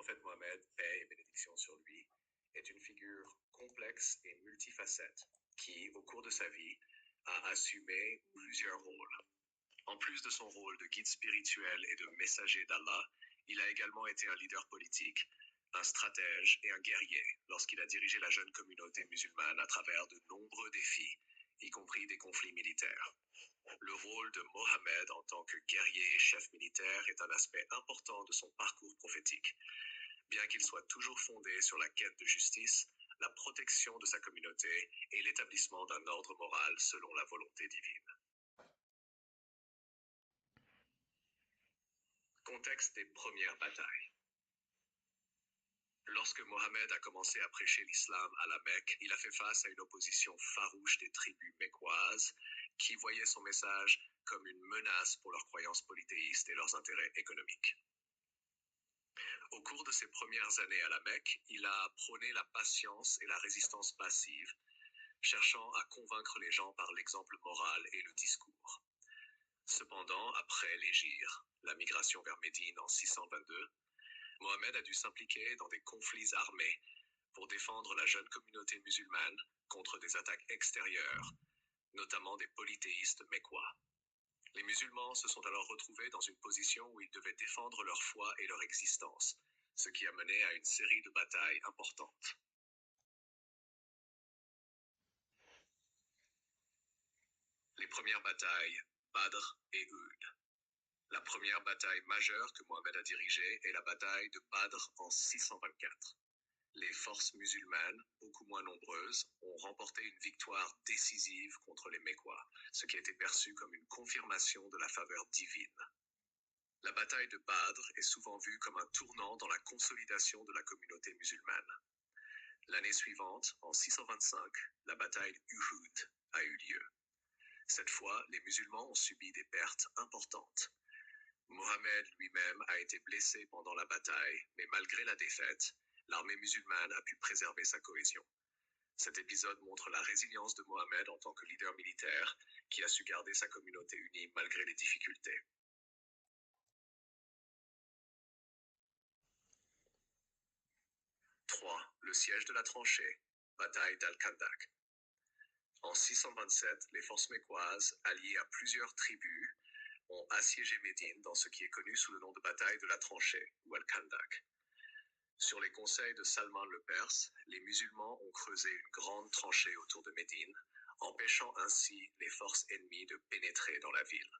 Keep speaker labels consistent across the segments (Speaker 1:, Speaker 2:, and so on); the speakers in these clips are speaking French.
Speaker 1: prophète Mohammed, paix et bénédiction sur lui, est une figure complexe et multifacette qui, au cours de sa vie, a assumé plusieurs rôles. En plus de son rôle de guide spirituel et de messager d'Allah, il a également été un leader politique, un stratège et un guerrier lorsqu'il a dirigé la jeune communauté musulmane à travers de nombreux défis, y compris des conflits militaires. Le rôle de Mohammed en tant que guerrier et chef militaire est un aspect important de son parcours prophétique. Bien qu'il soit toujours fondé sur la quête de justice, la protection de sa communauté et l'établissement d'un ordre moral selon la volonté divine. Contexte des premières batailles. Lorsque Mohammed a commencé à prêcher l'islam à la Mecque, il a fait face à une opposition farouche des tribus mécoises qui voyaient son message comme une menace pour leurs croyances polythéistes et leurs intérêts économiques. Au cours de ses premières années à la Mecque, il a prôné la patience et la résistance passive, cherchant à convaincre les gens par l'exemple moral et le discours. Cependant, après l'Hégire, la migration vers Médine en 622, Mohammed a dû s'impliquer dans des conflits armés pour défendre la jeune communauté musulmane contre des attaques extérieures, notamment des polythéistes mécois. Les musulmans se sont alors retrouvés dans une position où ils devaient défendre leur foi et leur existence, ce qui a mené à une série de batailles importantes. Les premières batailles, Badr et Uhud. La première bataille majeure que Mohammed a dirigée est la bataille de Badr en 624. Les forces musulmanes, beaucoup moins nombreuses, ont remporté une victoire décisive contre les Mécois, ce qui a été perçu comme une confirmation de la faveur divine. La bataille de Badr est souvent vue comme un tournant dans la consolidation de la communauté musulmane. L'année suivante, en 625, la bataille d'Uhud a eu lieu. Cette fois, les musulmans ont subi des pertes importantes. Mohammed lui-même a été blessé pendant la bataille, mais malgré la défaite, l'armée musulmane a pu préserver sa cohésion. Cet épisode montre la résilience de Mohammed en tant que leader militaire, qui a su garder sa communauté unie malgré les difficultés. 3. Le siège de la tranchée, bataille d'Al-Khandak. En 627, les forces mécoises, alliées à plusieurs tribus, ont assiégé Médine dans ce qui est connu sous le nom de bataille de la tranchée, ou Al-Khandak. Sur les conseils de Salman le Perse, les musulmans ont creusé une grande tranchée autour de Médine, empêchant ainsi les forces ennemies de pénétrer dans la ville.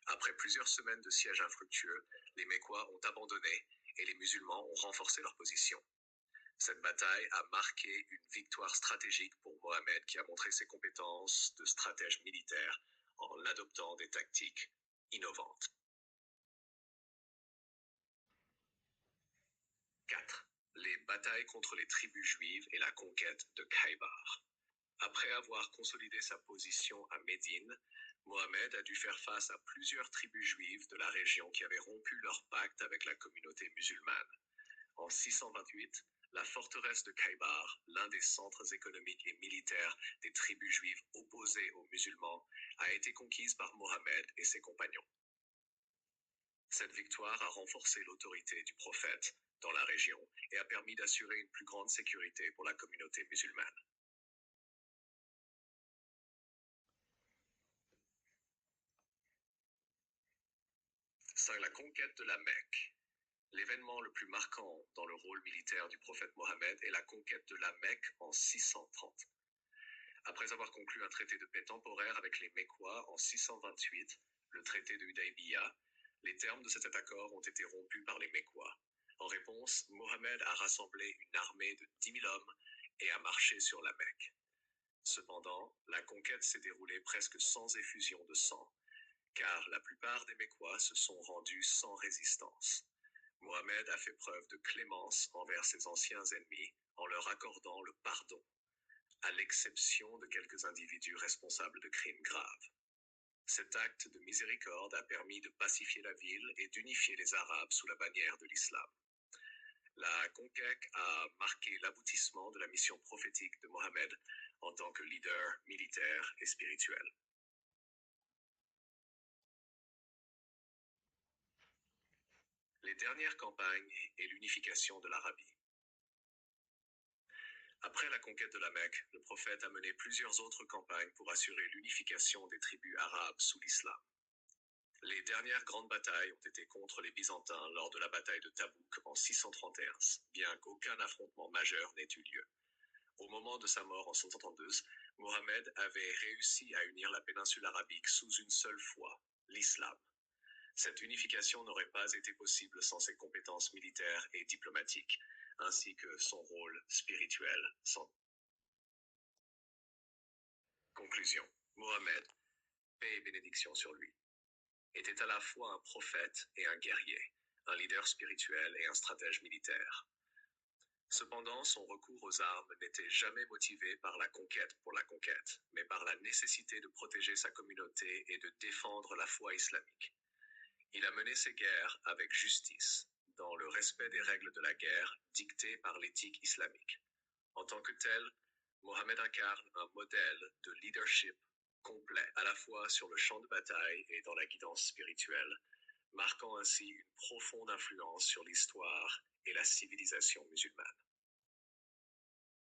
Speaker 1: Après plusieurs semaines de siège infructueux, les Mécois ont abandonné et les musulmans ont renforcé leur position. Cette bataille a marqué une victoire stratégique pour Mohammed qui a montré ses compétences de stratège militaire en adoptant des tactiques innovantes. 4. Les batailles contre les tribus juives et la conquête de Khaybar. Après avoir consolidé sa position à Médine, Mohammed a dû faire face à plusieurs tribus juives de la région qui avaient rompu leur pacte avec la communauté musulmane. En 628, la forteresse de Khaybar, l'un des centres économiques et militaires des tribus juives opposées aux musulmans, a été conquise par Mohammed et ses compagnons. Cette victoire a renforcé l'autorité du prophète dans la région et a permis d'assurer une plus grande sécurité pour la communauté musulmane. 5. La conquête de la Mecque. L'événement le plus marquant dans le rôle militaire du prophète Mohammed est la conquête de la Mecque en 630. Après avoir conclu un traité de paix temporaire avec les Mécois en 628, le traité de Hudaybiyah, les termes de cet accord ont été rompus par les Mécois. En réponse, Mohammed a rassemblé une armée de 10 000 hommes et a marché sur la Mecque. Cependant, la conquête s'est déroulée presque sans effusion de sang, car la plupart des Mécois se sont rendus sans résistance. Mohammed a fait preuve de clémence envers ses anciens ennemis en leur accordant le pardon, à l'exception de quelques individus responsables de crimes graves. Cet acte de miséricorde a permis de pacifier la ville et d'unifier les Arabes sous la bannière de l'islam. La conquête a marqué l'aboutissement de la mission prophétique de Mohammed en tant que leader militaire et spirituel. Les dernières campagnes et l'unification de l'Arabie. Après la conquête de la Mecque, le prophète a mené plusieurs autres campagnes pour assurer l'unification des tribus arabes sous l'islam. Les dernières grandes batailles ont été contre les Byzantins lors de la bataille de Tabouk en 631, bien qu'aucun affrontement majeur n'ait eu lieu. Au moment de sa mort en 172, Mohammed avait réussi à unir la péninsule arabique sous une seule foi, l'islam. Cette unification n'aurait pas été possible sans ses compétences militaires et diplomatiques, ainsi que son rôle spirituel. Conclusion. Mohammed, paix et bénédiction sur lui, était à la fois un prophète et un guerrier, un leader spirituel et un stratège militaire. Cependant, son recours aux armes n'était jamais motivé par la conquête pour la conquête, mais par la nécessité de protéger sa communauté et de défendre la foi islamique. Il a mené ses guerres avec justice, dans le respect des règles de la guerre dictées par l'éthique islamique. En tant que tel, Mohammed incarne un modèle de leadership complet, à la fois sur le champ de bataille et dans la guidance spirituelle, marquant ainsi une profonde influence sur l'histoire et la civilisation musulmane.